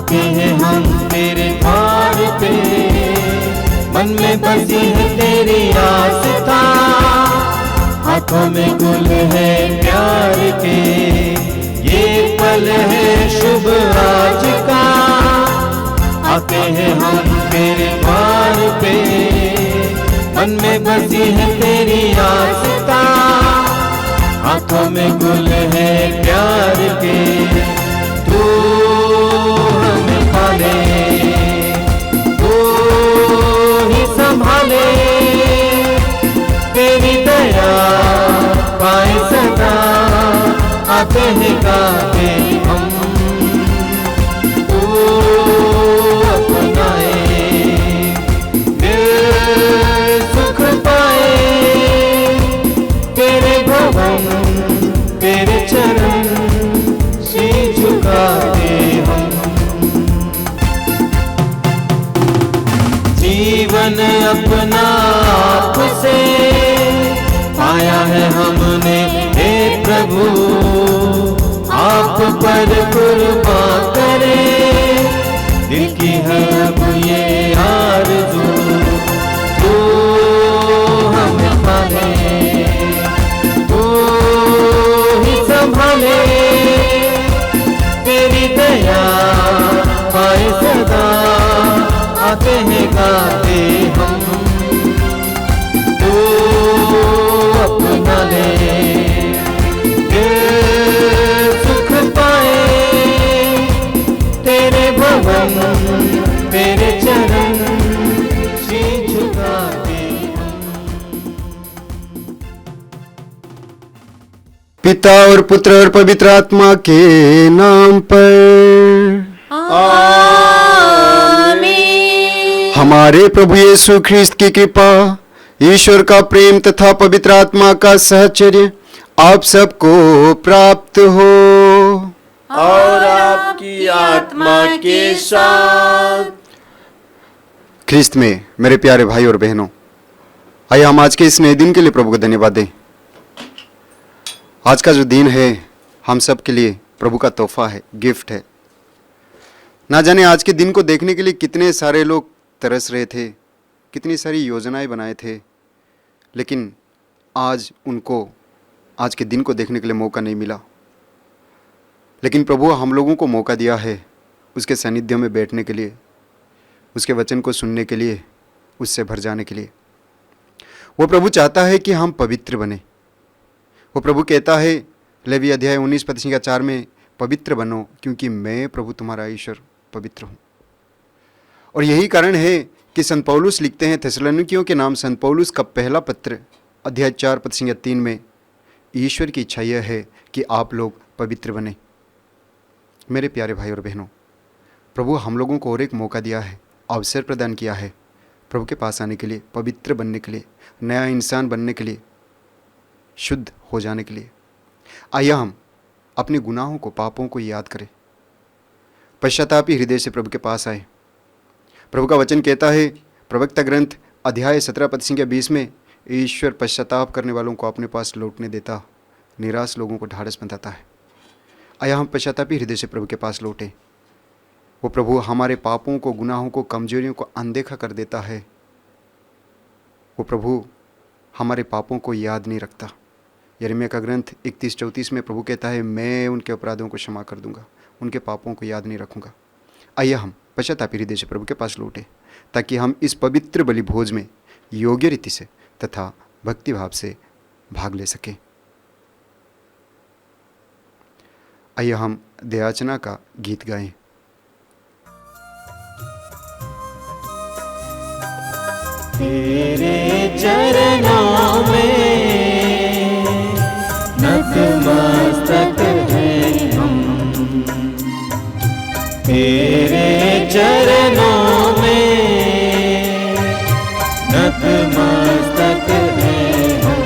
आते हैं हम तेरे द्वार पे, मन में बसी है तेरी आस्था, हाथों में गुल है प्यार के, ये पल है शुभ आज का। आते हैं हम तेरे द्वार पे, मन में बसी है तेरी आस्था, हाथों में गुल है प्यार के। तू हमें पाले, तू ही संभाले, तेरी दया पाए सदा। आते हैं गाते हम, तू अपनाए, दिल सुख पाए, तेरे भवन तेरे चरण शीश झुकाते हम। जीवन अपना आपसे पाया है हमने हे प्रभु, आप पर कुर्बान करे, दिल की है अब ये आरज़ू। तू हमें पाले, तू ही संभाले, तेरी दया पाए सदा। आते हैं गाते हम, तू अपना ले, दिल सुख पाए, तेरे भवन तेरे चरण शीश झुकाते हम। पिता और पुत्र और पवित्र आत्मा के नाम पर हमारे प्रभु यीशु ख्रिस्त की कृपा, ईश्वर का प्रेम तथा पवित्र आत्मा का सहचर्य आप सबको प्राप्त हो और आपकी आत्मा के साथ। ख्रिस्त में मेरे प्यारे भाई और बहनों, आइए हम आज के इस नए दिन के लिए प्रभु को धन्यवाद दें। आज का जो दिन है हम सब के लिए प्रभु का तोहफा है, गिफ्ट है। ना जाने आज के दिन को देखने के लिए कितने सारे लोग तरस रहे थे, कितनी सारी योजनाएं बनाए थे, लेकिन आज उनको आज के दिन को देखने के लिए मौका नहीं मिला। लेकिन प्रभु हम लोगों को मौका दिया है उसके सानिध्य में बैठने के लिए, उसके वचन को सुनने के लिए, उससे भर जाने के लिए। वो प्रभु चाहता है कि हम पवित्र बने। वो प्रभु कहता है लेवी अध्याय 19 पद 4 में, पवित्र बनो क्योंकि मैं प्रभु तुम्हारा ईश्वर पवित्र हूँ। और यही कारण है कि संत पौलुस लिखते हैं थिस्सलुनीकियों के नाम संत पौलुस का पहला पत्र अध्याय 4 पद 3 में, ईश्वर की इच्छा यह है कि आप लोग पवित्र बने। मेरे प्यारे भाई और बहनों, प्रभु हम लोगों को और एक मौका दिया है, अवसर प्रदान किया है प्रभु के पास आने के लिए, पवित्र बनने के लिए, नया इंसान बनने के लिए, शुद्ध हो जाने के लिए। आइए हम अपने गुनाहों को, पापों को याद करें, पश्चातापी हृदय से प्रभु के पास आए। प्रभु का वचन कहता है प्रवक्ता ग्रंथ अध्याय 17 पद 20 में, ईश्वर पश्चाताप करने वालों को अपने पास लौटने देता, निराश लोगों को ढाढ़स बंधाता है। आया हम पश्चातापी हृदय से प्रभु के पास लौटे। वो प्रभु हमारे पापों को, गुनाहों को, कमजोरियों को अनदेखा कर देता है। वो प्रभु हमारे पापों को याद नहीं रखता। यिर्मयाह का ग्रंथ 31-34 में प्रभु कहता है, मैं उनके अपराधों को क्षमा कर दूंगा, उनके पापों को याद नहीं रखूंगा। आइए हम पश्चातापी हृदय से प्रभु के पास लौटे, ताकि हम इस पवित्र बलि भोज में योग्य रीति से तथा भक्ति भाव से भाग ले सकें। आइए हम दयाचना का गीत गाएं। तेरे चरणों में नतमस्तक हैं हम, तेरे चरणों में नतमस्तक हैं हम।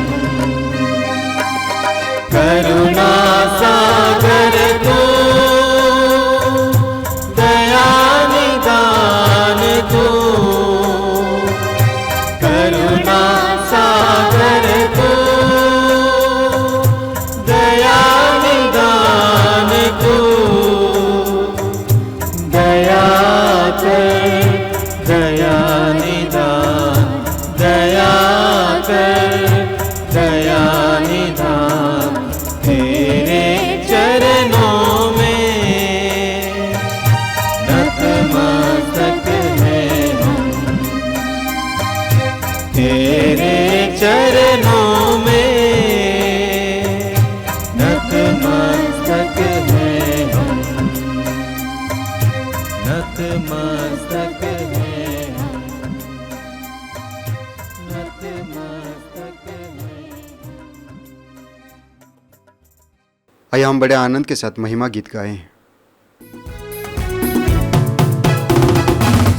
करुणा सागर तू, दया निदान तू, करुणा सागर तू, दया निदान तू, दया नतमस्तक हैं हम, नतमस्तक हैं। आइए हम बड़े आनंद के साथ महिमा गीत गाएं।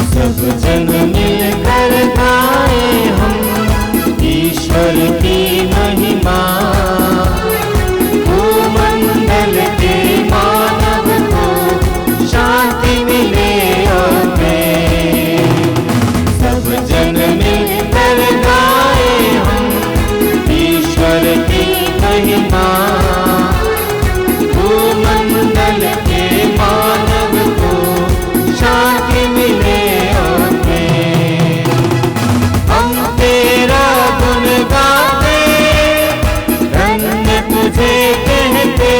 सब जन मिलकर गाएं हम ईश्वर की महिमा, भूमंडल के मानव को शांति मिले और प्रेम। सब जन मिलकर गाएं हम ईश्वर की महिमा, भूमंडल के मानव को शांति मिले और प्रेम। हम तेरा गुण गाते, धन्य तुझे कहते,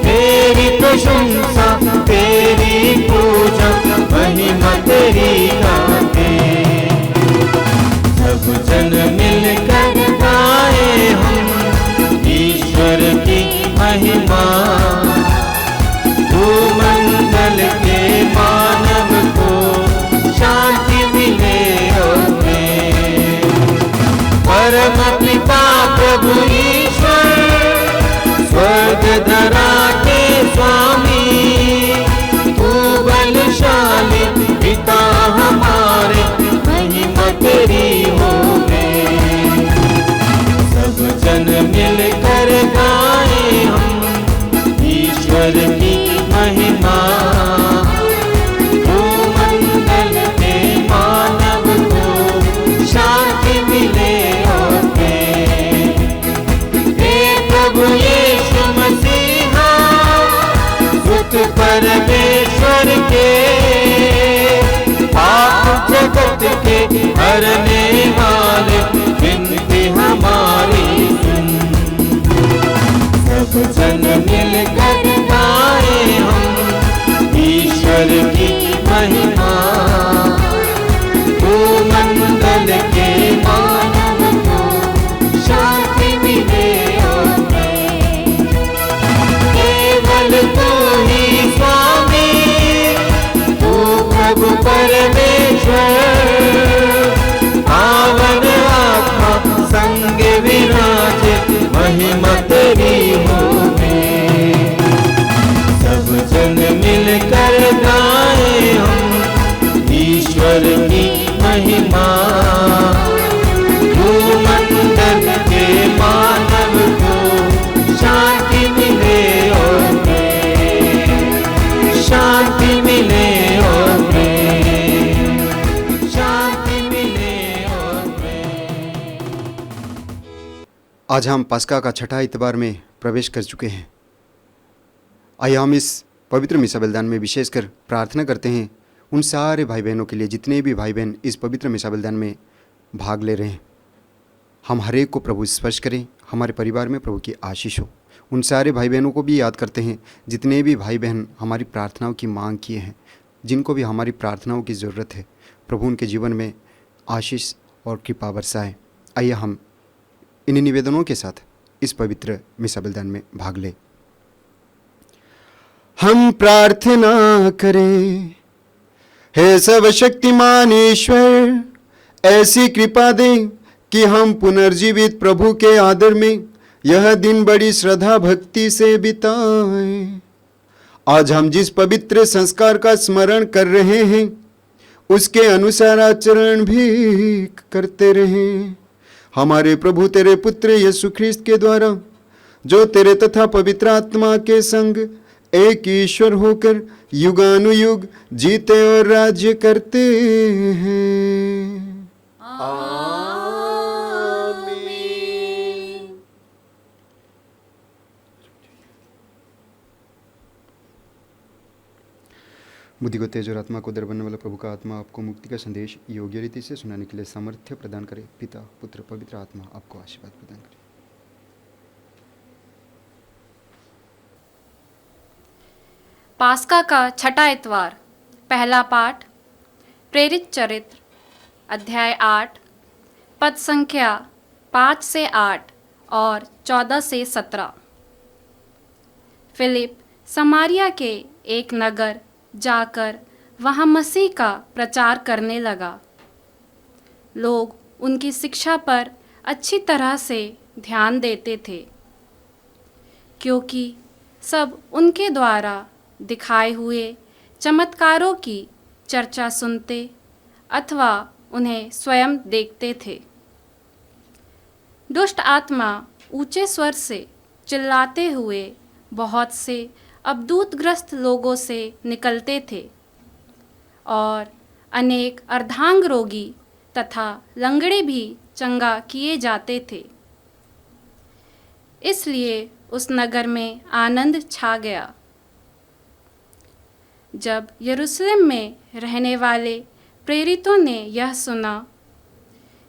तेरी प्रशंसा तेरी पूजा महिमा तेरी गाते। सब जन मिलकर गाए हम ईश्वर की महिमा, भूमंडल के मानव को शांति मिले और प्रेम। परम पिता प्रभु ईश्वर, स्वर्ग धरा के स्वामी, तू बलशाली पिता हमारे, महिमा तेरी होवे। सब जन मिलकर गाए हम ईश्वर की महिमा, भूमंडल के मानव को शांति मिले और प्रेम। हे प्रभु यीशु मसीहा, सुत परमेश्वर के, पाप जगत के हरने वाले, विनती हमारी सुन। सब जन मिलकर गाए हम ईश्वर की महिमा, भूमंडल के मानव को शांति मिले और प्रेम। केवल तू ही स्वामी, तू प्रभु परमेश्वर, पावन आत्मा संग विराजे, महिमा तेरी होवे। सब जन मिलकर गाए हम ईश्वर की महिमा, भूमंडल के मानव को शांति मिले और प्रेम। शांति मिले और प्रेम, शांति मिले और प्रेम। आज हम पस्का का छठा इतवार में प्रवेश कर चुके हैं। आइए हम इस पवित्र मिसा बलिदान में विशेषकर प्रार्थना करते हैं उन सारे भाई बहनों के लिए, जितने भी भाई बहन इस पवित्र मिसा बलिदान में भाग ले रहे हैं। हम हर एक को प्रभु स्पर्श करें, हमारे परिवार में प्रभु की आशीष हो। उन सारे भाई बहनों को भी याद करते हैं जितने भी भाई बहन हमारी प्रार्थनाओं की मांग किए हैं, जिनको भी हमारी प्रार्थनाओं की ज़रूरत है। प्रभु उनके जीवन में आशीष और कृपा बरसाए। आइए हम इन निवेदनों के साथ इस पवित्र मिसा बलिदान में भाग लें। हम प्रार्थना करें। हे सर्वशक्तिमान ईश्वर, ऐसी कृपा दे कि हम पुनर्जीवित प्रभु के आदर में यह दिन बड़ी श्रद्धा भक्ति से बिताएं। आज हम जिस पवित्र संस्कार का स्मरण कर रहे हैं, उसके अनुसार आचरण भी करते रहें। हमारे प्रभु तेरे पुत्र यीशु ख्रिस्त के द्वारा, जो तेरे तथा पवित्र आत्मा के संग एक ईश्वर होकर युगानुयुग जीते और राज्य करते हैं। आमीन। बुद्धि को तेज और आत्मा को दर बनने वाला प्रभु का आत्मा आपको मुक्ति का संदेश योग्य रीति से सुनाने के लिए सामर्थ्य प्रदान करे। पिता पुत्र पवित्र आत्मा आपको आशीर्वाद प्रदान करे। पास्का का छठा इतवार। पहला पाठ प्रेरित चरित्र अध्याय 8 पद संख्या 5 से 8 और 14 से 17। फिलिप समारिया के एक नगर जाकर वहाँ मसीह का प्रचार करने लगा। लोग उनकी शिक्षा पर अच्छी तरह से ध्यान देते थे, क्योंकि सब उनके द्वारा दिखाए हुए चमत्कारों की चर्चा सुनते अथवा उन्हें स्वयं देखते थे। दुष्ट आत्मा ऊंचे स्वर से चिल्लाते हुए बहुत से अवधूतग्रस्त लोगों से निकलते थे और अनेक अर्धांग रोगी तथा लंगड़े भी चंगा किए जाते थे। इसलिए उस नगर में आनंद छा गया। जब यरूशलेम में रहने वाले प्रेरितों ने यह सुना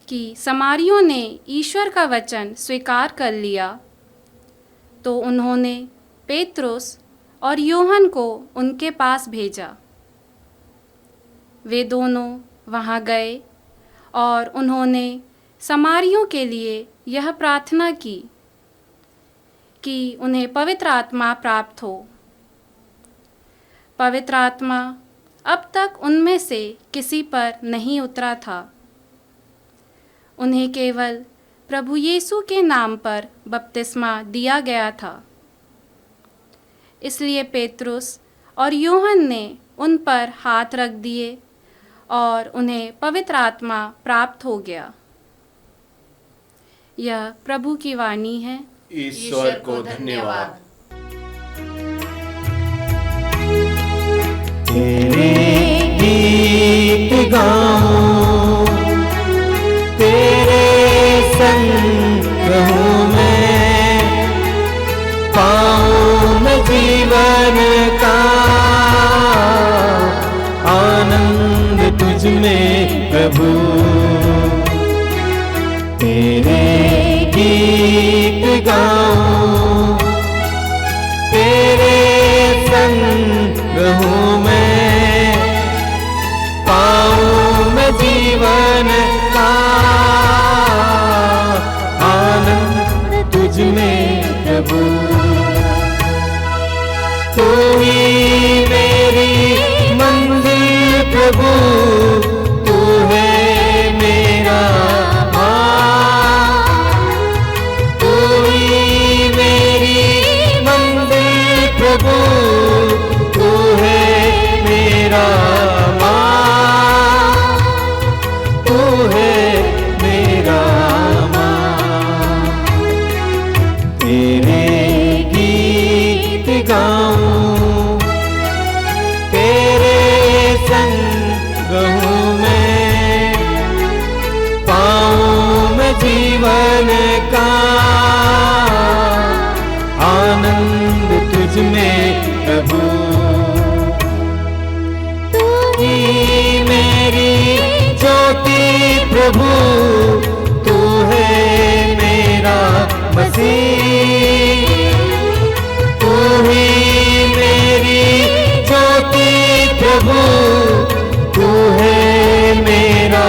कि समारियों ने ईश्वर का वचन स्वीकार कर लिया, तो उन्होंने पेत्रुस और यूहन्ना को उनके पास भेजा। वे दोनों वहाँ गए और उन्होंने समारियों के लिए यह प्रार्थना की कि उन्हें पवित्र आत्मा प्राप्त हो। पवित्र आत्मा अब तक उनमें से किसी पर नहीं उतरा था। उन्हें केवल प्रभु यीशु के नाम पर बपतिस्मा दिया गया था। इसलिए पेत्रुस और यूहन्ना ने उन पर हाथ रख दिए और उन्हें पवित्र आत्मा प्राप्त हो गया। यह प्रभु की वाणी है। ईश्वर को धन्यवाद। तेरे गीत गाऊं, तेरे संग रहूं मैं, पाऊं मैं जीवन का आनंद तुझ में प्रभु। तेरे गीत गाऊं, तेरे संग रहूं मैं, पाऊं मैं जीवन का आनंद तुझ में प्रभु। तू ही मेरी मंजिल प्रभु, तू है मेरा मार्ग, तू ही मेरी मंजिल प्रभु, तू है मेरा मार्ग, तू है मेरा मार्ग। तेरे गीत गाऊं, तेरे संग रहूं मैं, पाऊं मैं जीवन का आनंद तुझ में प्रभु। तू ही मेरी ज्योति प्रभु, तू है मेरा मसीह, तू ही मेरी ज्योति प्रभु, तू है मेरा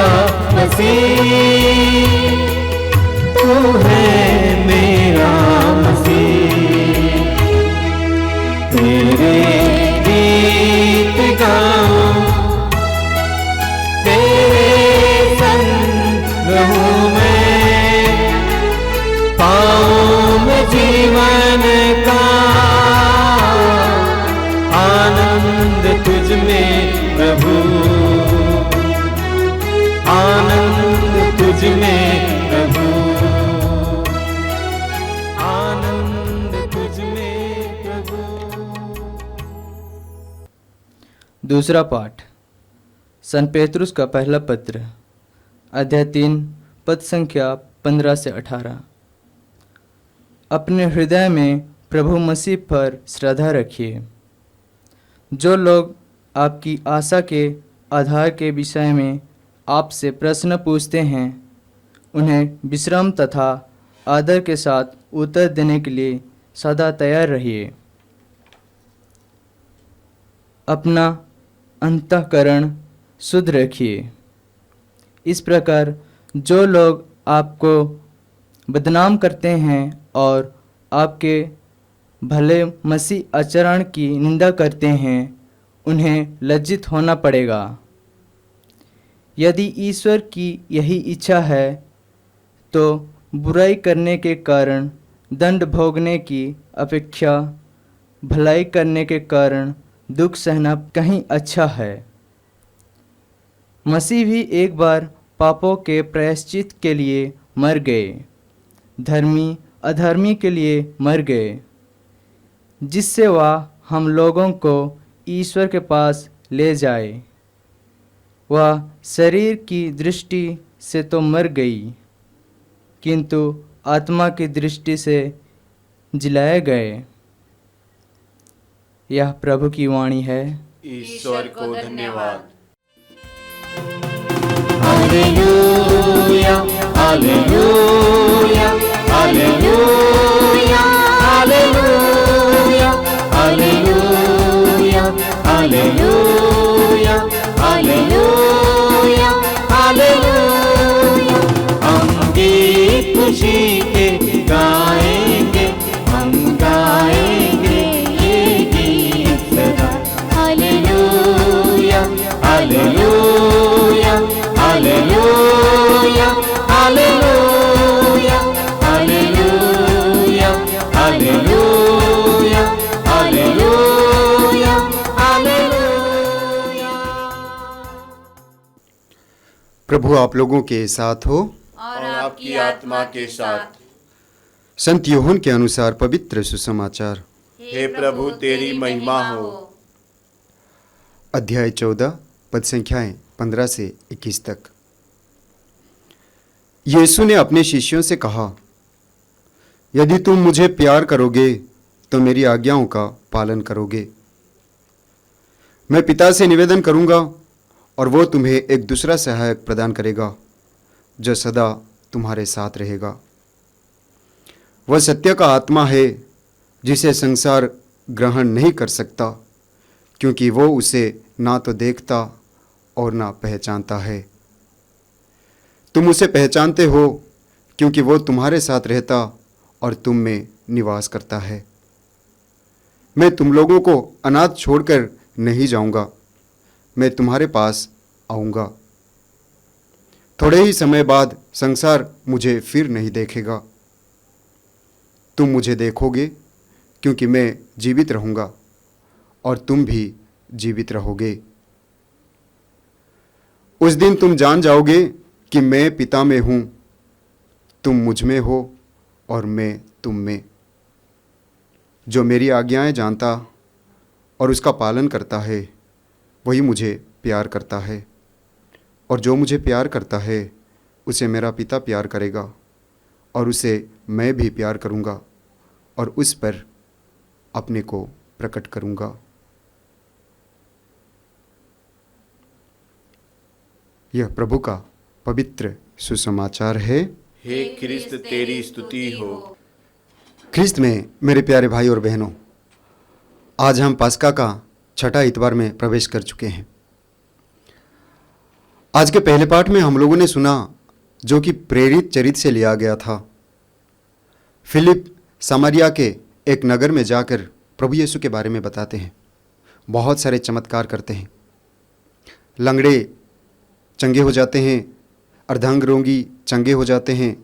मसीह, तू है मेरा मसीह। तेरे गीत गाऊं, तेरे संग रहूं मैं, पाऊं मैं जीवन का आनंद तुझ में प्रभु, आनंद तुझ में प्रभु, आनंद तुझ में प्रभु। दूसरा पाठ संत पेतरुस का पहला पत्र, अध्याय 3, पद संख्या 15 से 18। अपने हृदय में प्रभु मसीह पर श्रद्धा रखिए। जो लोग आपकी आशा के आधार के विषय में आपसे प्रश्न पूछते हैं, उन्हें विश्राम तथा आदर के साथ उत्तर देने के लिए सदा तैयार रहिए। अपना अंतःकरण शुद्ध रखिए। इस प्रकार जो लोग आपको बदनाम करते हैं और आपके भले मसीह आचरण की निंदा करते हैं, उन्हें लज्जित होना पड़ेगा। यदि ईश्वर की यही इच्छा है तो बुराई करने के कारण दंड भोगने की अपेक्षा भलाई करने के कारण दुख सहना कहीं अच्छा है। मसीह भी एक बार पापों के प्रायश्चित के लिए मर गए, धर्मी अधर्मी के लिए मर गए, जिससे वह हम लोगों को ईश्वर के पास ले जाए। वह शरीर की दृष्टि से तो मर गई, किंतु आत्मा की दृष्टि से जिलाए गए। यह प्रभु की वाणी है। ईश्वर को धन्यवाद। Hallelujah hallelujah hallelujah hallelujah hallelujah hallelujah hallelujah hallelujah. हम गीत खुशी के गाएंगे, हम गाएंगे ये गीत सदा। Hallelujah hallelujah hallelujah hallelujah hallelujah hallelujah hallelujah hallelujah. प्रभु आप लोगों के साथ हो और आपकी आत्मा के साथ। संत यूहन्ना के अनुसार पवित्र सुसमाचार। हे प्रभु तेरी महिमा हो। अध्याय 14 पद संख्याएं 15 से 21 तक। यीशु ने अपने शिष्यों से कहा, यदि तुम मुझे प्यार करोगे तो मेरी आज्ञाओं का पालन करोगे। मैं पिता से निवेदन करूंगा और वो तुम्हें एक दूसरा सहायक प्रदान करेगा जो सदा तुम्हारे साथ रहेगा। वह सत्य का आत्मा है जिसे संसार ग्रहण नहीं कर सकता, क्योंकि वो उसे ना तो देखता और ना पहचानता है। तुम उसे पहचानते हो क्योंकि वो तुम्हारे साथ रहता और तुम में निवास करता है। मैं तुम लोगों को अनाथ छोड़कर नहीं जाऊंगा, मैं तुम्हारे पास आऊंगा। थोड़े ही समय बाद संसार मुझे फिर नहीं देखेगा। तुम मुझे देखोगे क्योंकि मैं जीवित रहूंगा और तुम भी जीवित रहोगे। उस दिन तुम जान जाओगे कि मैं पिता में हूं, तुम मुझ में हो और मैं तुम में। जो मेरी आज्ञाएं जानता और उसका पालन करता है वही मुझे प्यार करता है, और जो मुझे प्यार करता है उसे मेरा पिता प्यार करेगा, और उसे मैं भी प्यार करूंगा और उस पर अपने को प्रकट करूंगा। यह प्रभु का पवित्र सुसमाचार है। हे क्रिस्त तेरी स्तुति हो। ख्रिस्त में मेरे प्यारे भाई और बहनों, आज हम पास्का का छठा इतवार में प्रवेश कर चुके हैं। आज के पहले पाठ में हम लोगों ने सुना, जो कि प्रेरित चरित्र से लिया गया था। फिलिप सामरिया के एक नगर में जाकर प्रभु यीशु के बारे में बताते हैं, बहुत सारे चमत्कार करते हैं। लंगड़े चंगे हो जाते हैं, अर्धांग रोगी चंगे हो जाते हैं,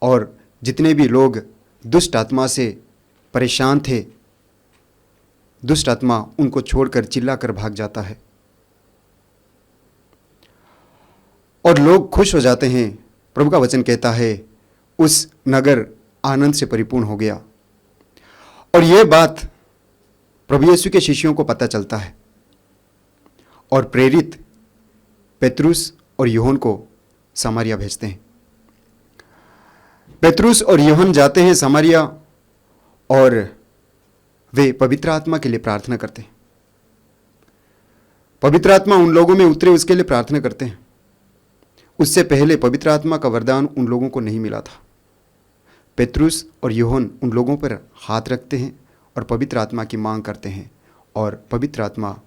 और जितने भी लोग दुष्ट आत्मा से परेशान थे, दुष्ट आत्मा उनको छोड़कर चिल्लाकर भाग जाता है और लोग खुश हो जाते हैं। प्रभु का वचन कहता है उस नगर आनंद से परिपूर्ण हो गया। और यह बात प्रभु यीशु के शिष्यों को पता चलता है, और प्रेरित पेतरुस और यूहन्ना को सामरिया भेजते हैं। पेतरुस और यूहन्ना जाते हैं सामरिया और वे पवित्र आत्मा के लिए प्रार्थना करते हैं। पवित्र आत्मा उन लोगों में उतरे उसके लिए प्रार्थना करते हैं। उससे पहले पवित्र आत्मा का वरदान उन लोगों को नहीं मिला था। पेतरुस और यूहन्ना उन लोगों पर हाथ रखते हैं और पवित्र आत्मा की मांग करते हैं, और पवित्र आत्मा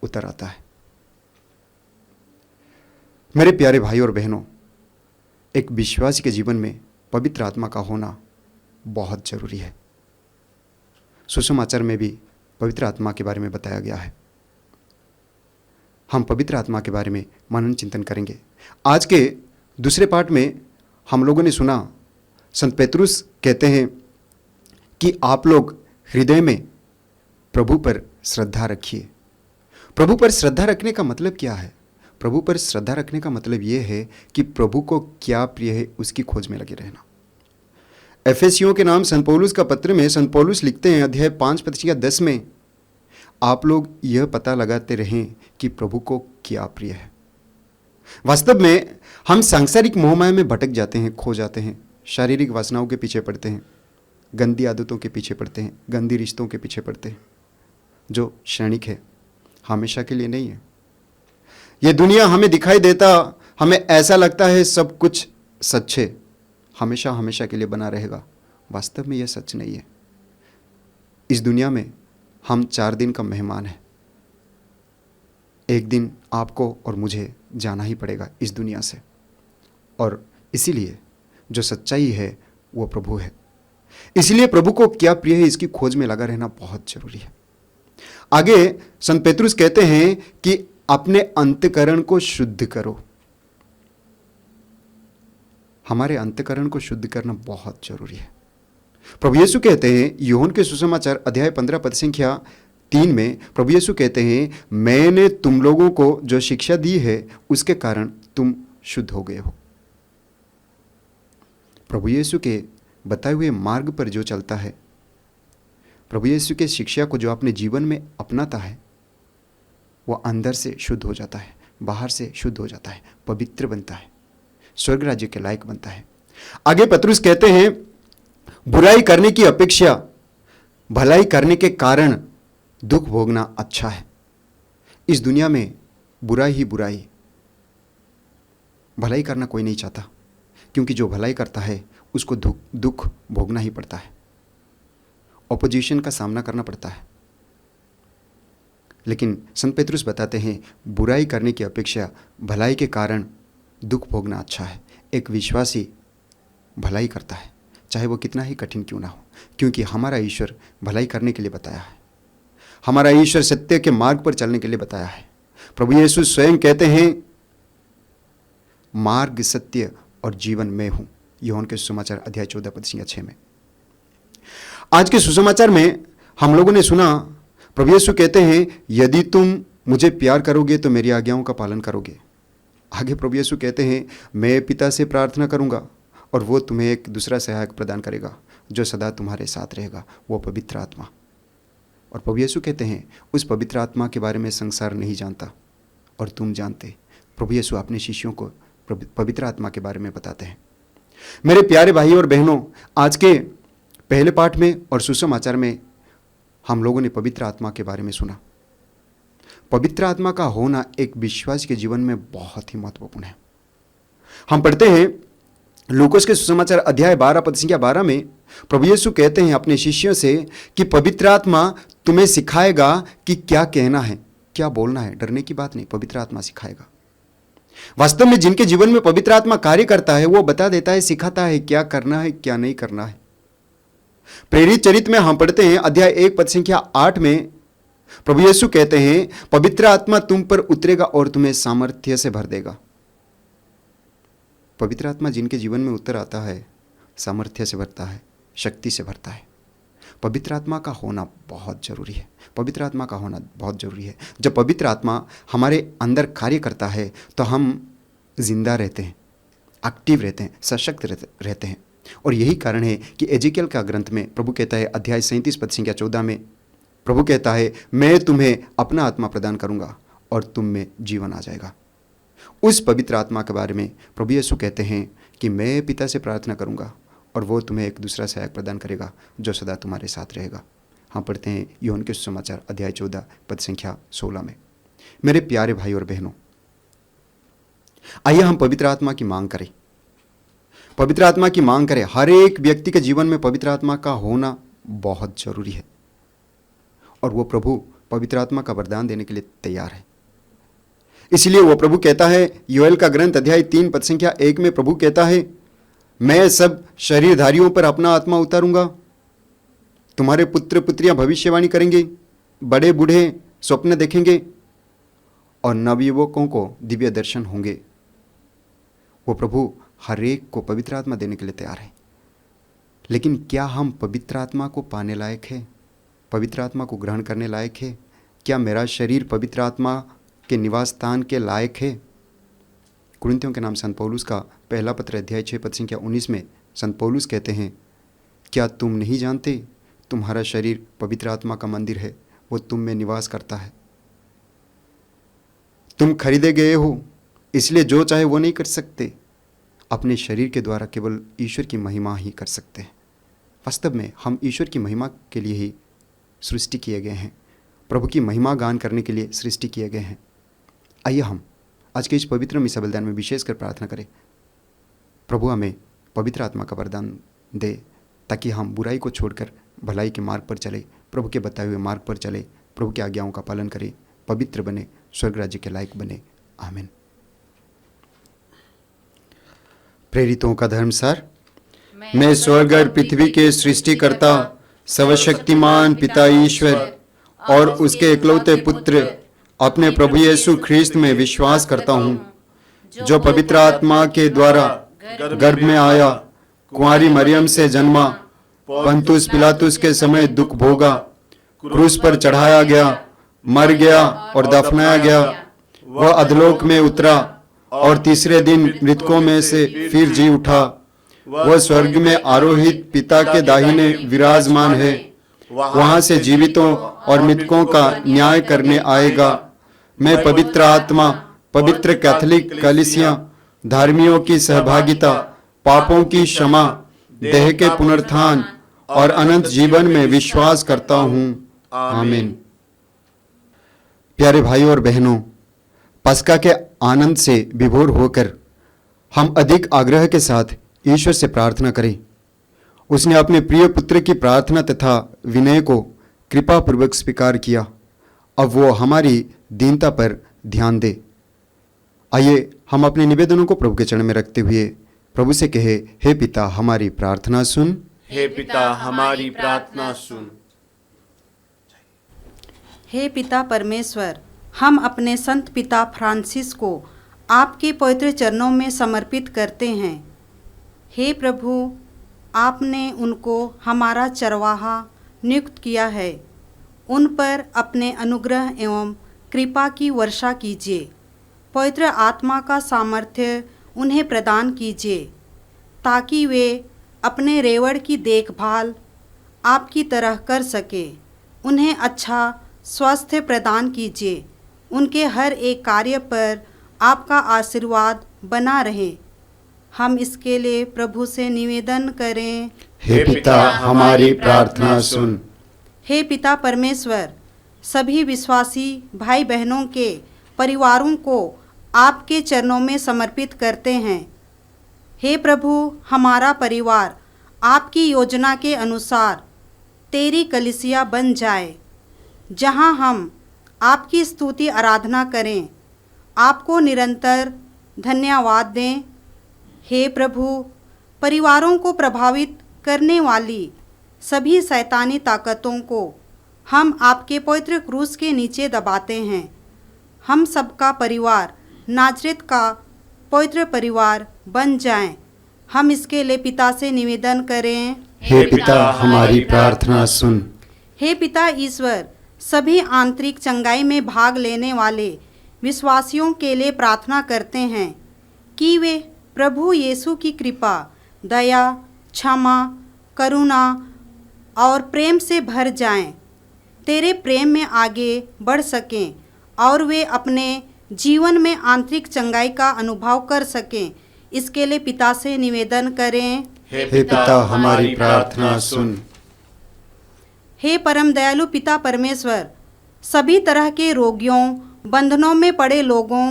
उतर आता है। मेरे प्यारे भाई और बहनों, एक विश्वासी के जीवन में पवित्र आत्मा का होना बहुत जरूरी है। सुसमाचार में भी पवित्र आत्मा के बारे में बताया गया है। हम पवित्र आत्मा के बारे में मनन चिंतन करेंगे। आज के दूसरे पाठ में हम लोगों ने सुना, संत पेतरुस कहते हैं कि आप लोग हृदय में प्रभु पर श्रद्धा रखिए। प्रभु पर श्रद्धा रखने का मतलब क्या है? प्रभु पर श्रद्धा रखने का मतलब ये है कि प्रभु को क्या प्रिय है उसकी खोज में लगे रहना। एफेसियों के नाम संत पौलुस का पत्र में संत पौलुस लिखते हैं अध्याय 5:10 में, आप लोग यह पता लगाते रहें कि प्रभु को क्या प्रिय है। वास्तव में हम सांसारिक मोहमाया में भटक जाते हैं, खो जाते हैं, शारीरिक वासनाओं के पीछे पड़ते हैं, गंदी आदतों के पीछे पड़ते हैं, गंदी रिश्तों के पीछे पड़ते हैं, जो क्षणिक है, हमेशा के लिए नहीं है। ये दुनिया हमें दिखाई देता, हमें ऐसा लगता है सब कुछ सच है, हमेशा हमेशा के लिए बना रहेगा। वास्तव में यह सच नहीं है। इस दुनिया में हम 4 दिन का मेहमान हैं। एक दिन आपको और मुझे जाना ही पड़ेगा इस दुनिया से, और इसीलिए जो सच्चाई है वो प्रभु है। इसलिए प्रभु को क्या प्रिय है इसकी खोज में लगा रहना बहुत जरूरी है। आगे संत पेतरुस कहते हैं कि अपने अंतःकरण को शुद्ध करो। हमारे अंतःकरण को शुद्ध करना बहुत जरूरी है। प्रभु यीशु कहते हैं यूहन्ना के सुसमाचार अध्याय 15 पद संख्या 3 में, प्रभु यीशु कहते हैं मैंने तुम लोगों को जो शिक्षा दी है उसके कारण तुम शुद्ध हो गए हो। प्रभु यीशु के बताए हुए मार्ग पर जो चलता है, प्रभु यीशु के शिक्षा को जो अपने जीवन में अपनाता है, वो अंदर से शुद्ध हो जाता है, बाहर से शुद्ध हो जाता है, पवित्र बनता है, स्वर्ग राज्य के लायक बनता है। आगे पतरुस कहते हैं बुराई करने की अपेक्षा भलाई करने के कारण दुख भोगना अच्छा है। इस दुनिया में बुराई ही बुराई, भलाई करना कोई नहीं चाहता, क्योंकि जो भलाई करता है उसको दुख भोगना ही पड़ता है, ऑपोजिशन का सामना करना पड़ता है। लेकिन संत पेतरुस बताते हैं बुराई करने की अपेक्षा भलाई के कारण दुख भोगना अच्छा है। एक विश्वासी भलाई करता है, चाहे वो कितना ही कठिन क्यों ना हो, क्योंकि हमारा ईश्वर भलाई करने के लिए बताया है, हमारा ईश्वर सत्य के मार्ग पर चलने के लिए बताया है। प्रभु यीशु स्वयं कहते हैं मार्ग, सत्य और जीवन मैं हूं, यूहन्ना के सुसमाचार अध्याय 14 पद 6 में। आज के सुसमाचार में हम लोगों ने सुना प्रभु यीशु कहते हैं यदि तुम मुझे प्यार करोगे तो मेरी आज्ञाओं का पालन करोगे। आगे प्रभु यीशु कहते हैं मैं पिता से प्रार्थना करूंगा और वो तुम्हें एक दूसरा सहायक प्रदान करेगा जो सदा तुम्हारे साथ रहेगा, वो पवित्र आत्मा। और प्रभु यीशु कहते हैं उस पवित्र आत्मा के बारे में संसार नहीं जानता और तुम जानते। प्रभु यीशु अपने शिष्यों को पवित्र आत्मा के बारे में बताते हैं। मेरे प्यारे भाई और बहनों, आज के पहले पाठ में और सुसमाचार में हम लोगों ने पवित्र आत्मा के बारे में सुना। पवित्र आत्मा का होना एक विश्वासी के जीवन में बहुत ही महत्वपूर्ण है। हम पढ़ते हैं लूकोस के सुसमाचार अध्याय 12 पद संख्या 12 में प्रभु यीशु कहते हैं अपने शिष्यों से कि पवित्र आत्मा तुम्हें सिखाएगा कि क्या कहना है, क्या बोलना है। डरने की बात नहीं, पवित्र आत्मा सिखाएगा। वास्तव में जिनके जीवन में पवित्र आत्मा कार्य करता है वो बता देता है, सिखाता है क्या करना है क्या नहीं करना है। प्रेरित चरित्र में हम पढ़ते हैं अध्याय 1 पद संख्या 8 में प्रभु यीशु कहते हैं पवित्र आत्मा तुम पर उतरेगा और तुम्हें सामर्थ्य से भर देगा। पवित्र आत्मा जिनके जीवन में उतर आता है सामर्थ्य से भरता है, शक्ति से भरता है। पवित्र आत्मा का होना बहुत जरूरी है। पवित्र आत्मा का होना बहुत जरूरी है। जब पवित्र आत्मा हमारे अंदर कार्य करता है तो हम जिंदा रहते हैं, एक्टिव रहते हैं, सशक्त रहते हैं। और यही कारण है कि एजेकियल का ग्रंथ में प्रभु कहता है अध्याय 37 पद संख्या 14 में प्रभु कहता है मैं तुम्हें अपना आत्मा प्रदान करूंगा और तुम में जीवन आ जाएगा। उस पवित्र आत्मा के बारे में प्रभु यीशु कहते हैं कि मैं पिता से प्रार्थना करूंगा और वो तुम्हें एक दूसरा सहायक प्रदान करेगा जो सदा तुम्हारे साथ रहेगा। हम पढ़ते हैं यूहन्ना के सुसमाचार अध्याय 14 पद संख्या 16 में। मेरे प्यारे भाई और बहनों, आइए हम पवित्र आत्मा की मांग करें। पवित्र आत्मा की मांग करें। हर एक व्यक्ति के जीवन में पवित्र आत्मा का होना बहुत जरूरी है और वो प्रभु पवित्र आत्मा का वरदान देने के लिए तैयार है। इसलिए वो प्रभु कहता है योएल का ग्रंथ अध्याय 3 पद संख्या 1 में प्रभु कहता है मैं सब शरीरधारियों पर अपना आत्मा उतारूंगा, तुम्हारे पुत्र पुत्रियां भविष्यवाणी करेंगे, बड़े बूढ़े स्वप्न देखेंगे और नवयुवकों को दिव्य दर्शन होंगे। वो प्रभु हर एक को पवित्र आत्मा देने के लिए तैयार है। लेकिन क्या हम पवित्र आत्मा को पाने लायक है? पवित्र आत्मा को ग्रहण करने लायक है? क्या मेरा शरीर पवित्र आत्मा के निवास स्थान के लायक है? कुरिन्थियों के नाम संत पौलुस का पहला पत्र अध्याय 6 पद संख्या 19 में संत पौलुस कहते हैं, क्या तुम नहीं जानते तुम्हारा शरीर पवित्र आत्मा का मंदिर है, वो तुम में निवास करता है। तुम खरीदे गए हो, इसलिए जो चाहे वो नहीं कर सकते। अपने शरीर के द्वारा केवल ईश्वर की महिमा ही कर सकते हैं। वास्तव में हम ईश्वर की महिमा के लिए ही सृष्टि किए गए हैं, प्रभु की महिमा गान करने के लिए सृष्टि किए गए हैं। आइए हम आज के इस पवित्र मिसा बलिदान में विशेषकर प्रार्थना करें, प्रभु हमें पवित्र आत्मा का वरदान दे, ताकि हम बुराई को छोड़कर भलाई के मार्ग पर चले, प्रभु के बताए हुए मार्ग पर चले, प्रभु की आज्ञाओं का पालन करें, पवित्र बने, स्वर्ग राज्य के लायक बने। आमीन। प्रेरितों का धर्मसार। मैं स्वर्ग और पृथ्वी के सृष्टिकर्ता सर्वशक्तिमान पिता ईश्वर और उसके इकलौते पुत्र अपने प्रभु यीशु ख्रीस्त में विश्वास करता हूँ, जो पवित्र आत्मा के द्वारा गर्भ में आया, कुंवारी मरियम से जन्मा, पंतुस पिलातुस के समय दुख भोगा, क्रूस पर चढ़ाया गया, मर गया और दफनाया गया। वह अधलोक में उतरा और तीसरे दिन मृतकों में से फिर जी उठा। वह स्वर्ग में आरोहित पिता के दाहिने विराजमान है। वहां से जीवितों और मृतकों का न्याय करने आएगा। मैं पवित्र आत्मा, पवित्र कैथोलिक कलीसिया, धर्मियों की सहभागिता, पापों की क्षमा, देह के पुनरुत्थान और अनंत जीवन में विश्वास करता हूँ। आमीन। प्यारे भाइयों और बहनों, पस्का के आनंद से विभोर होकर हम अधिक आग्रह के साथ ईश्वर से प्रार्थना करें। उसने अपने प्रिय पुत्र की प्रार्थना तथा विनय को कृपा पूर्वक स्वीकार किया। अब वो हमारी दीनता पर ध्यान दे। आइए हम अपने निवेदनों को प्रभु के चरण में रखते हुए प्रभु से कहे, हे पिता हमारी प्रार्थना सुन। हे पिता हमारी प्रार्थना सुन। हे पिता परमेश्वर, हम अपने संत पिता फ्रांसिस को आपके पवित्र चरणों में समर्पित करते हैं। हे प्रभु, आपने उनको हमारा चरवाहा नियुक्त किया है। उन पर अपने अनुग्रह एवं कृपा की वर्षा कीजिए। पवित्र आत्मा का सामर्थ्य उन्हें प्रदान कीजिए, ताकि वे अपने रेवड़ की देखभाल आपकी तरह कर सके। उन्हें अच्छा स्वास्थ्य प्रदान कीजिए। उनके हर एक कार्य पर आपका आशीर्वाद बना रहे। हम इसके लिए प्रभु से निवेदन करें। हे पिता हमारी प्रार्थना सुन। हे पिता परमेश्वर, सभी विश्वासी भाई बहनों के परिवारों को आपके चरणों में समर्पित करते हैं। हे प्रभु, हमारा परिवार आपकी योजना के अनुसार तेरी कलीसिया बन जाए, जहां हम आपकी स्तुति आराधना करें, आपको निरंतर धन्यवाद दें। हे प्रभु, परिवारों को प्रभावित करने वाली सभी शैतानी ताकतों को हम आपके पवित्र क्रूस के नीचे दबाते हैं। हम सबका परिवार नाजरेत का पवित्र परिवार बन जाएं। हम इसके लिए पिता से निवेदन करें। हे पिता हमारी प्रार्थना सुन। हे पिता ईश्वर, सभी आंतरिक चंगाई में भाग लेने वाले विश्वासियों के लिए प्रार्थना करते हैं कि वे प्रभु यीशु की कृपा, दया, क्षमा, करुणा और प्रेम से भर जाएं, तेरे प्रेम में आगे बढ़ सकें और वे अपने जीवन में आंतरिक चंगाई का अनुभव कर सकें। इसके लिए पिता से निवेदन करें। हे पिता हमारी प्रार्थना सुन। हे परम दयालु पिता परमेश्वर, सभी तरह के रोगियों, बंधनों में पड़े लोगों,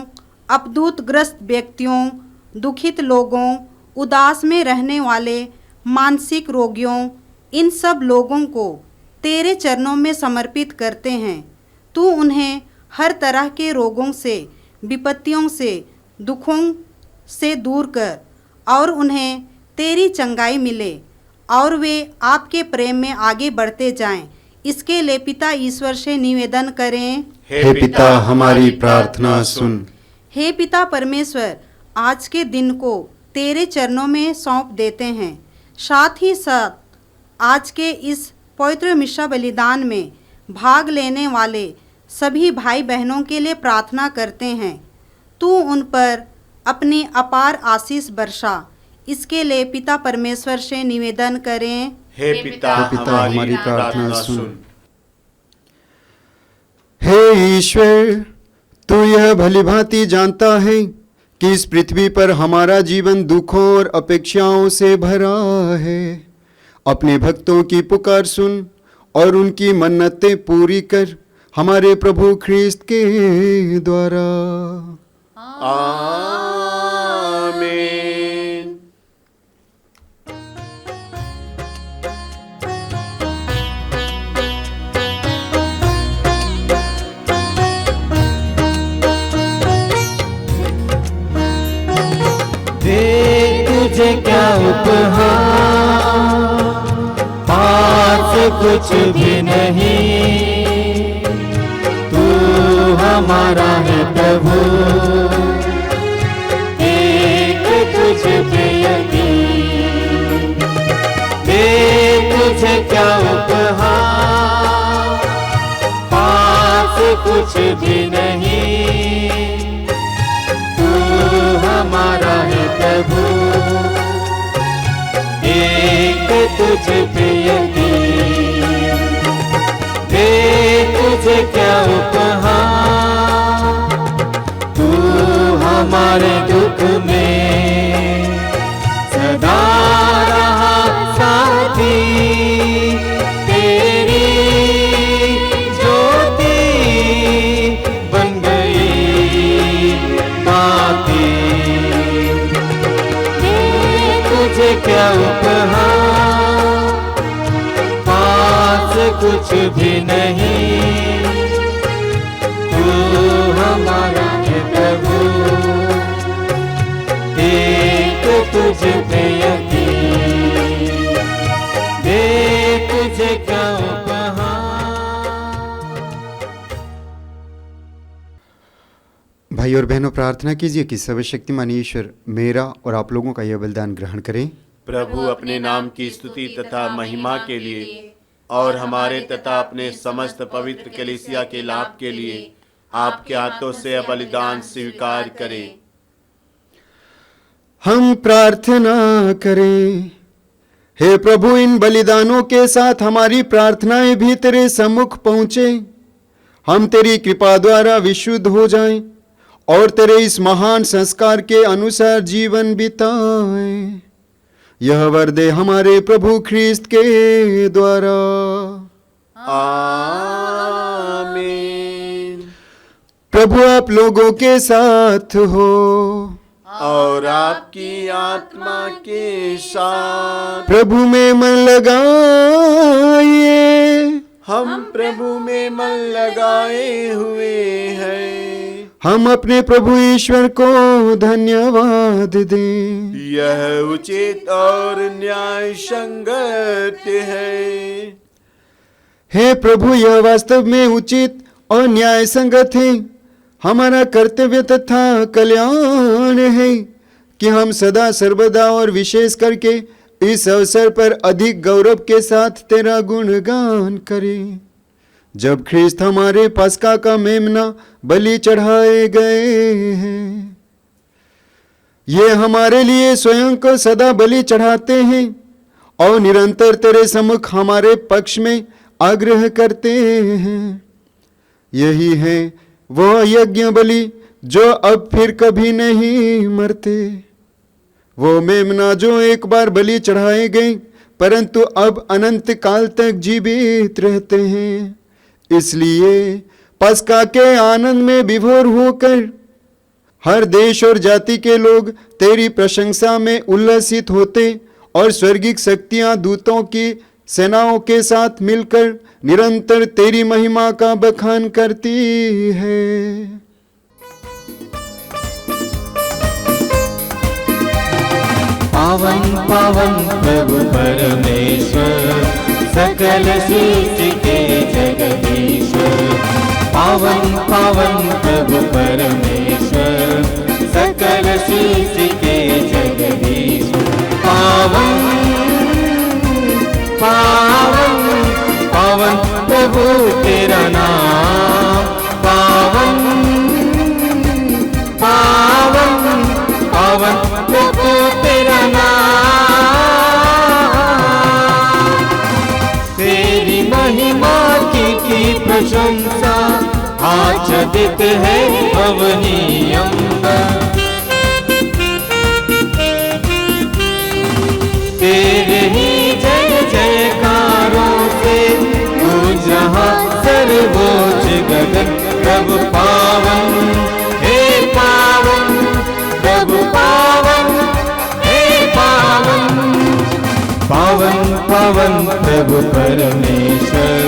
अपदूतग्रस्त व्यक्तियों, दुखित लोगों, उदास में रहने वाले मानसिक रोगियों, इन सब लोगों को तेरे चरणों में समर्पित करते हैं। तू उन्हें हर तरह के रोगों से, विपत्तियों से, दुखों से दूर कर और उन्हें तेरी चंगाई मिले और वे आपके प्रेम में आगे बढ़ते जाएं। इसके लिए पिता ईश्वर से निवेदन करें। हे पिता हमारी प्रार्थना सुन। हे पिता परमेश्वर, आज के दिन को तेरे चरणों में सौंप देते हैं। साथ ही साथ आज के इस पवित्र मिशा बलिदान में भाग लेने वाले सभी भाई बहनों के लिए प्रार्थना करते हैं। तू उन पर अपनी अपार आशीष बरसा। इसके लिए पिता परमेश्वर से निवेदन करें। हे पिता हमारी प्रार्थना सुन। हे ईश्वर, तू यह भली भांति जानता है कि इस पृथ्वी पर हमारा जीवन दुखों और अपेक्षाओं से भरा है। अपने भक्तों की पुकार सुन और उनकी मन्नतें पूरी कर हमारे प्रभु ख्रीस्त के द्वारा। आमीन। दे तुझे क्या उपहार, पास कुछ भी नहीं, तू हमारा है प्रभु, एक तुझ पे यकीन। दे तुझे क्या उपहार, पास कुछ भी नहीं, हमारा है प्रभु, एक तुझ पे यकीन। दे तुझे क्या उपहार, तू हमारे दुख में सदा रहा साथी, तेरी ज्योति बन गई बाती। तुझे क्या उपहार, पास कुछ भी नहीं, तू हमारा है प्रभु, एक तुझ पे यकीन। दे तुझे क्या उपहार। भाई और बहनों, प्रार्थना कीजिए कि सर्वशक्तिमान ईश्वर मेरा और आप लोगों का यह बलिदान ग्रहण करें। प्रभु अपने नाम की स्तुति तथा महिमा के लिए और हमारे तथा अपने समस्त पवित्र कलीसिया के लाभ के लिए आपके हाथों से यह बलिदान स्वीकार करें। हम प्रार्थना करें। हे प्रभु, इन बलिदानों के साथ हमारी प्रार्थनाएं भी तेरे सम्मुख पहुंचे। हम तेरी कृपा द्वारा विशुद्ध हो जाएं और तेरे इस महान संस्कार के अनुसार जीवन बिताएं। यह वर दे हमारे प्रभु ख्रीस्त के द्वारा। आमीन। प्रभु आप लोगों के साथ हो और आपकी आत्मा के साथ। प्रभु में मन लगाइए। हम प्रभु में मन लगाए हुए हैं। हम अपने प्रभु ईश्वर को धन्यवाद दें। यह उचित और न्याय संगत है। हे प्रभु, यह वास्तव में उचित और न्याय संगत है। हमारा कर्तव्य तथा कल्याण है कि हम सदा सर्वदा और विशेष करके इस अवसर पर अधिक गौरव के साथ तेरा गुणगान करें। जब ख्रीस्त हमारे पस्का का मेमना बलि चढ़ाए गए हैं, ये हमारे लिए स्वयं को सदा बलि चढ़ाते हैं और निरंतर तेरे सम्मुख हमारे पक्ष में आग्रह करते हैं। यही है वो यज्ञ बलि जो अब फिर कभी नहीं मरते, वो मेमना जो एक बार बलि चढ़ाए गए परंतु अब अनंत काल तक जीवित रहते हैं। इसलिए पस्का के आनंद में विभोर होकर हर देश और जाति के लोग तेरी प्रशंसा में उल्लसित होते और स्वर्गिक शक्तियां दूतों की सेनाओं के साथ मिलकर निरंतर तेरी महिमा का बखान करती है। पावन पावन प्रभु परमेश्वर, सकल सृष्टि के जगदीश्वर। पावन पावन प्रभु परमेश्वर, सकल सृष्टि के जगदीश्वर। पावन पावन पावन प्रभु तेरा नाम, पावन पावन पावन प्रभु तेरा नाम। तेरी महिमा की प्रशंसा आच्छादित है अवनी अंबर। तेरे ही जय जयकारों से गूंज जहाँ सर्वोच्च गगन। प्रभु पावन हे पावन, प्रभु पावन हे पावन। पावन पावन प्रभु परमेश्वर,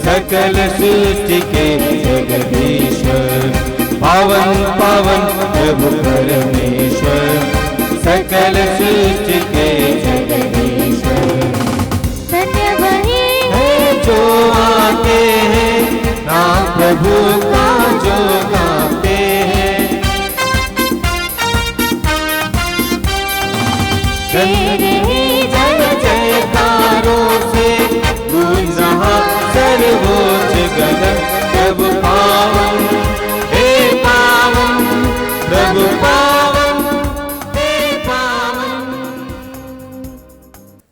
सकल सृष्टि के जगदीश्वर। पावन पावन प्रभु परमेश्वर, सकल सृष्टि के जगदीश्वर। धन्य वही है जो आते हैं नाम प्रभु का जो गाते हैं। तेरे ही जय जयकारों से गूंज जहाँ सर्वोच्च गगन। प्रभु पावन हे पावन, प्रभु पावन हे पावन।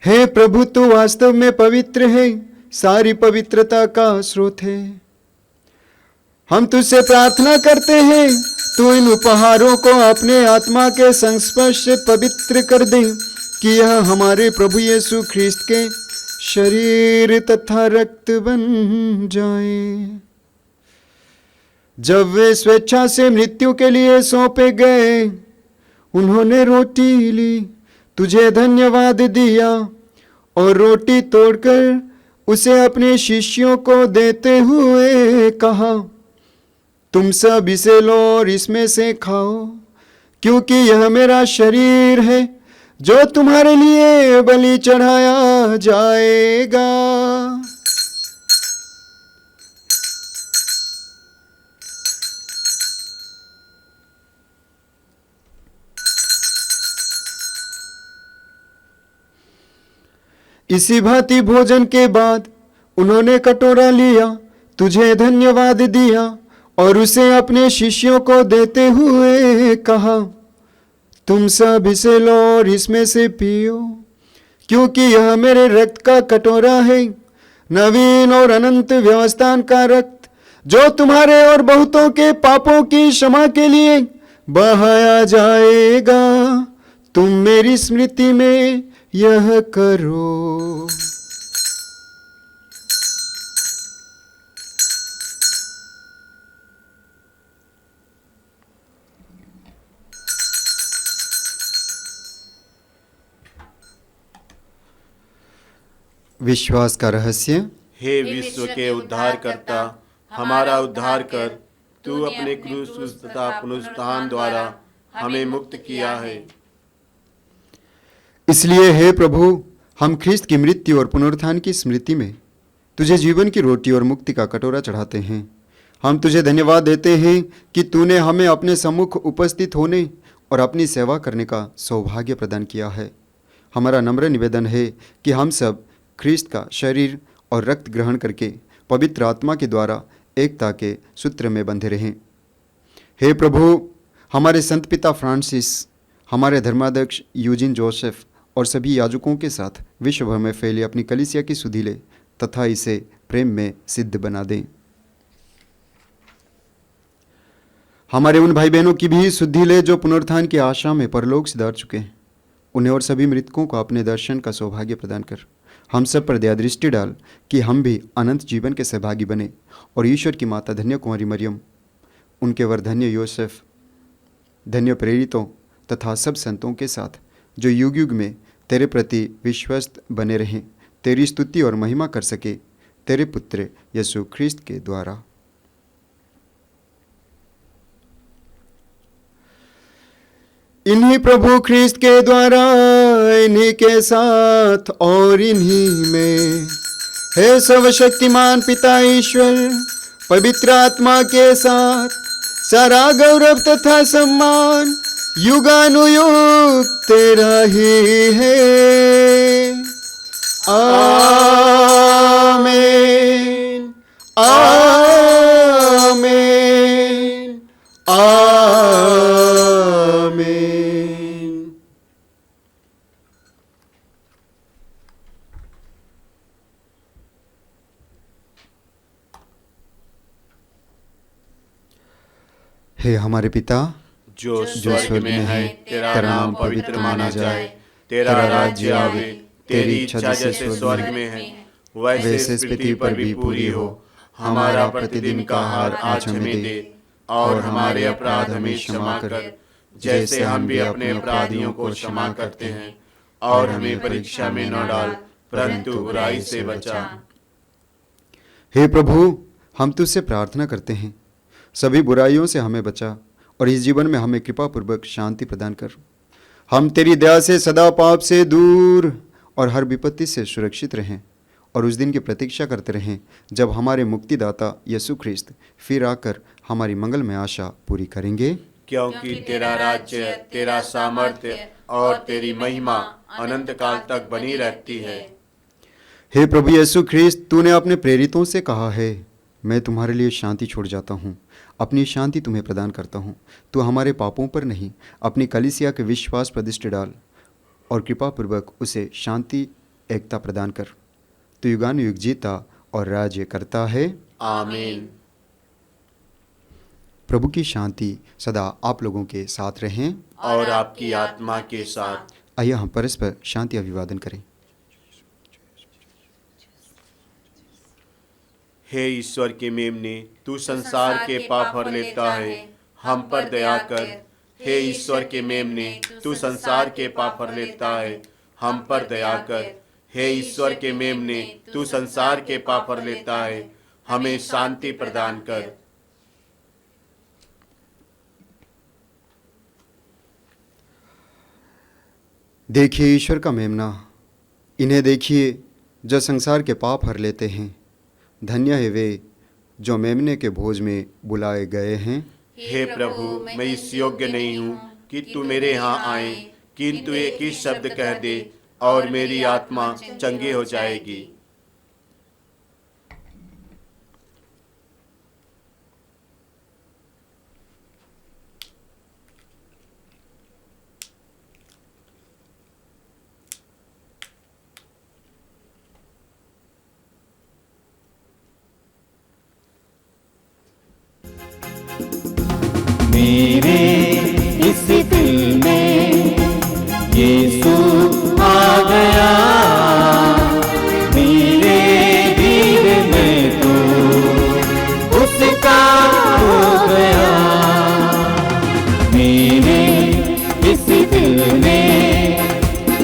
हे प्रभु, तू वास्तव में पवित्र है, सारी पवित्रता का स्रोत है। हम तुझसे प्रार्थना करते हैं, तू इन उपहारों को अपने आत्मा के संस्पर्श से पवित्र कर दे, कि यह हमारे प्रभु यीशु ख्रिस्त के शरीर तथा रक्त बन जाए। जब वे स्वेच्छा से मृत्यु के लिए सौंपे गए, उन्होंने रोटी ली, तुझे धन्यवाद दिया और रोटी तोड़कर उसे अपने शिष्यों को देते हुए कहा, तुम सब इसे लो और इसमें से खाओ, क्योंकि यह मेरा शरीर है जो तुम्हारे लिए बलि चढ़ाया जाएगा। इसी भांति भोजन के बाद उन्होंने कटोरा लिया, तुझे धन्यवाद दिया और उसे अपने शिष्यों को देते हुए कहा, तुम सब इसे लो और इसमें से पियो, क्योंकि यह मेरे रक्त का कटोरा है, नवीन और अनंत व्यवस्थान का रक्त, जो तुम्हारे और बहुतों के पापों की क्षमा के लिए बहाया जाएगा। तुम मेरी स्मृति में यह करो। विश्वास का रहस्य। हे विश्व के उद्धारकर्ता, हमारा उद्धार कर। तू अपने क्रूस तथा पुनरुत्थान द्वारा हमें मुक्त किया है। इसलिए हे प्रभु, हम ख्रिस्त की मृत्यु और पुनरुत्थान की स्मृति में तुझे जीवन की रोटी और मुक्ति का कटोरा चढ़ाते हैं। हम तुझे धन्यवाद देते हैं कि तूने हमें अपने सम्मुख उपस्थित होने और अपनी सेवा करने का सौभाग्य प्रदान किया है। हमारा नम्र निवेदन है कि हम सब ख्रिस्त का शरीर और रक्त ग्रहण करके पवित्र आत्मा के द्वारा एकता के सूत्र में बंधे रहें। हे प्रभु, हमारे संत पिता फ्रांसिस, हमारे धर्माध्यक्ष यूजिन जोसेफ और सभी याजकों के साथ विश्व भर में फैली अपनी कलीसिया की सुधि ले तथा इसे प्रेम में सिद्ध बना दें। हमारे उन भाई बहनों की भी शुद्धि ले जो पुनरुत्थान की आशा में परलोक सिधार चुके हैं। उन्हें और सभी मृतकों को अपने दर्शन का सौभाग्य प्रदान कर हम सब पर दया दृष्टि डाल कि हम भी अनंत जीवन के सहभागी बने और ईश्वर की माता धन्य कुमारी मरियम, उनके वर धन्य योसेफ, धन्य प्रेरितों तथा सब संतों के साथ जो युग युग में तेरे प्रति विश्वस्त बने रहें, तेरी स्तुति और महिमा कर सके, तेरे पुत्र यीशु ख्रिस्त के द्वारा। इन्हीं प्रभु ख्रिस्त के द्वारा, इन्हीं के साथ और इन्हीं में हे सर्वशक्तिमान पिता ईश्वर, पवित्र आत्मा के साथ सारा गौरव तथा सम्मान युगानुयुग तेरा ही है। आमीन, आमीन, आमीन। हे हमारे पिता जो स्वर्ग में है, तेरा नाम पवित्र माना जाए, तेरा राज्य आवे, तेरी इच्छा जैसे स्वर्ग में है वैसे इस पृथ्वी पर भी पूरी हो। हमारा प्रतिदिन का आहार आज हमें दे, और हमारे अपराध हमें क्षमा कर, जैसे हम भी अपने अपराधियों को क्षमा करते हैं, और हमें परीक्षा में न डाल, परंतु बुराई से बचा। हे प्रभु, हम तुझसे प्रार्थना करते हैं, सभी बुराइयों से हमें बचा और इस जीवन में हमें कृपा पूर्वक शांति प्रदान कर। हम तेरी दया से सदा पाप से दूर और हर विपत्ति से सुरक्षित रहें, और उस दिन की प्रतीक्षा करते रहें जब हमारे मुक्तिदाता यीशु ख्रिस्त फिर आकर हमारी मंगलमय आशा पूरी करेंगे। क्योंकि तेरा राज्य, तेरा सामर्थ्य और तेरी महिमा अनंत काल तक बनी रहती है। हे प्रभु यीशु ख्रिस्त, तूने अपने प्रेरितों से कहा है, मैं तुम्हारे लिए शांति छोड़ जाता हूँ, अपनी शांति तुम्हें प्रदान करता हूँ। तू हमारे पापों पर नहीं, अपनी कलीसिया के विश्वास पर दृष्टि डाल और कृपापूर्वक उसे शांति एकता प्रदान कर। तू युगानुयुग जीता और राज्य करता है। आमीन। प्रभु की शांति सदा आप लोगों के साथ रहें और आपकी आत्मा के साथ। आइए हम परस्पर शांति अभिवादन करें। हे ईश्वर के मेमने, तू संसार के पाप हर लेता है, हम पर दया कर। हे ईश्वर के मेमने, तू संसार के पाप हर लेता है, हम पर दया कर। हे ईश्वर के मेमने, तू संसार के पाप हर लेता है, हमें शांति प्रदान कर। देखिए ईश्वर का मेमना, इन्हें देखिए जो संसार के पाप हर लेते हैं। धन्य है वे जो मेमने के भोज में बुलाए गए हैं। हे प्रभु, मैं इस योग्य नहीं हूँ कि तू मेरे यहाँ आए, किंतु एक ही शब्द कह दे और मेरी आत्मा चंगी हो जाएगी। मेरे इस दिल में यीशु आ गया, मेरे दिल में तो उसका हो गया। मेरे इस दिल में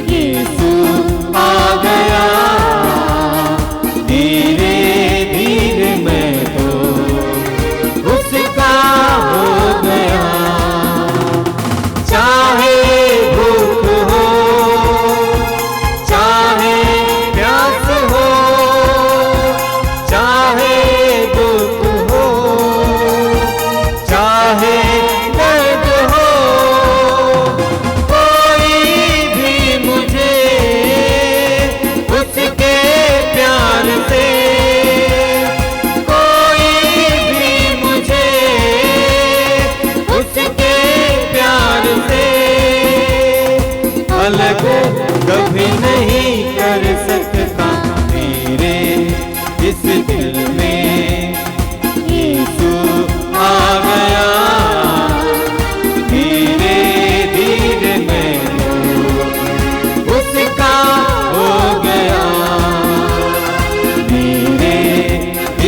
यीशु आ गया, मेरे दिल में तो उसका हो गया। चाहे भूख हो, चाहे प्यास हो, चाहे दुख हो, चाहे दर्द हो, कोई भी मुझे उसके प्यार से, कोई भी मुझे उसके प्यार से अलग कभी नहीं कर सकता। मेरे इस दिल में यीशु आ गया, मेरे दिल में तो उसका हो गया। मेरे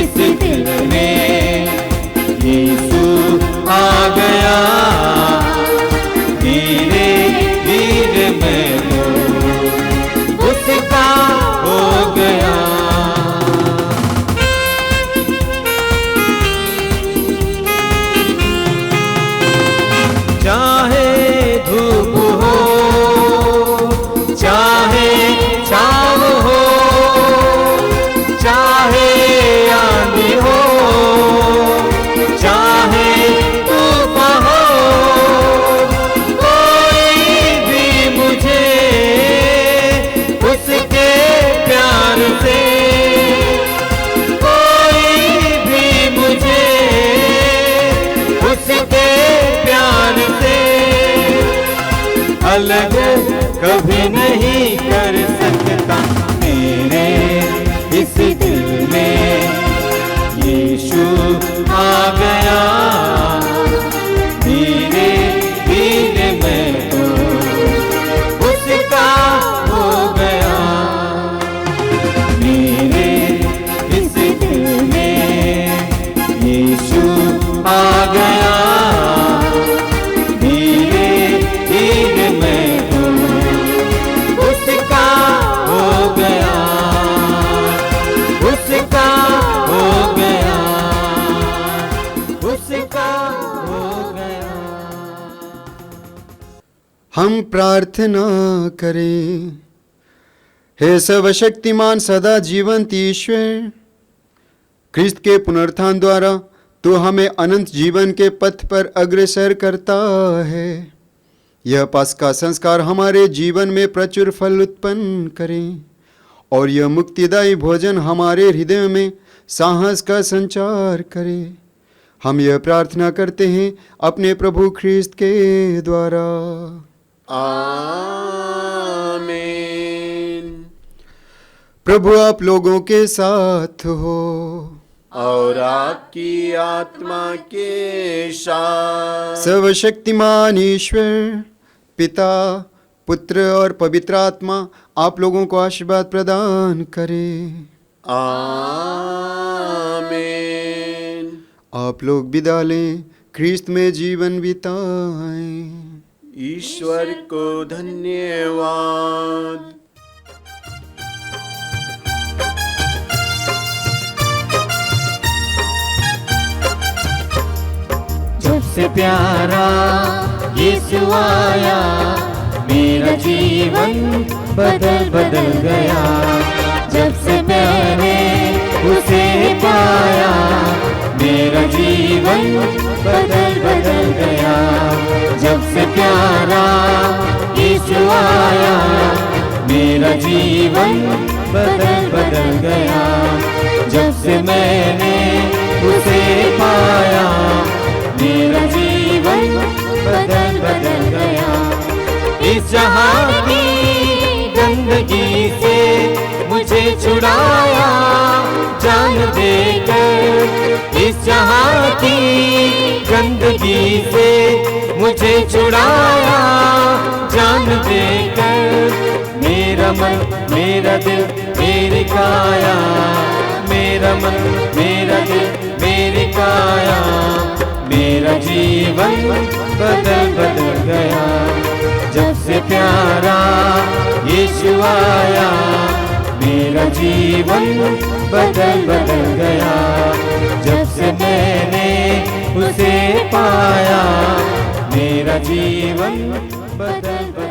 इस दिल में यीशु आ गया, मेरे दिल में तो उसका हो गया। चाहे धूप हो, चाहे छाँव हो, अलग कभी नहीं कर सकता। मेरे इस दिल में यीशु आ गया, धीरे धीरे मैं तो उसका हो गया। मेरे इस दिल में यीशु आ गया, धीरे धीरे मैं तो उसका हो गया, उसका हो गया, उसका हो गया। हम प्रार्थना करें। हे सर्वशक्तिमान सदा जीवंत ईश्वर, क्रिस्त के पुनरुत्थान द्वारा तो हमें अनंत जीवन के पथ पर अग्रसर करता है। यह पास्का संस्कार हमारे जीवन में प्रचुर फल उत्पन्न करें और यह मुक्तिदायी भोजन हमारे हृदय में साहस का संचार करे। हम यह प्रार्थना करते हैं अपने प्रभु ख्रिस्त के द्वारा। आमीन। प्रभु आप लोगों के साथ हो और आपकी आत्मा के साथ। सर्वशक्तिमान ईश्वर पिता पुत्र और पवित्र आत्मा आप लोगों को आशीर्वाद प्रदान करे। आमीन। आप लोग विदा लें, ख्रिस्त में जीवन बिताएं। ईश्वर को धन्यवाद। जब से प्यारा यीशु आया, मेरा जीवन बदल बदल गया। जब से मैंने उसे पाया, मेरा जीवन बदल बदल गया। जब से प्यारा यीशु आया, मेरा जीवन बदल बदल गया। जब से मैंने उसे पाया, मेरा जीवन बदल बदल गया। इस जहां की गंदगी से मुझे छुड़ाया जान देकर। इस जहां की गंदगी से मुझे छुड़ाया जान देकर। मेरा मन मेरा दिल मेरी काया, मेरा मन मेरा दिल मेरी काया, मेरा जीवन बदल बदल गया। जब से प्यारा यीशु आया, मेरा जीवन बदल बदल गया। जब से मैंने उसे पाया, मेरा जीवन बदल बदल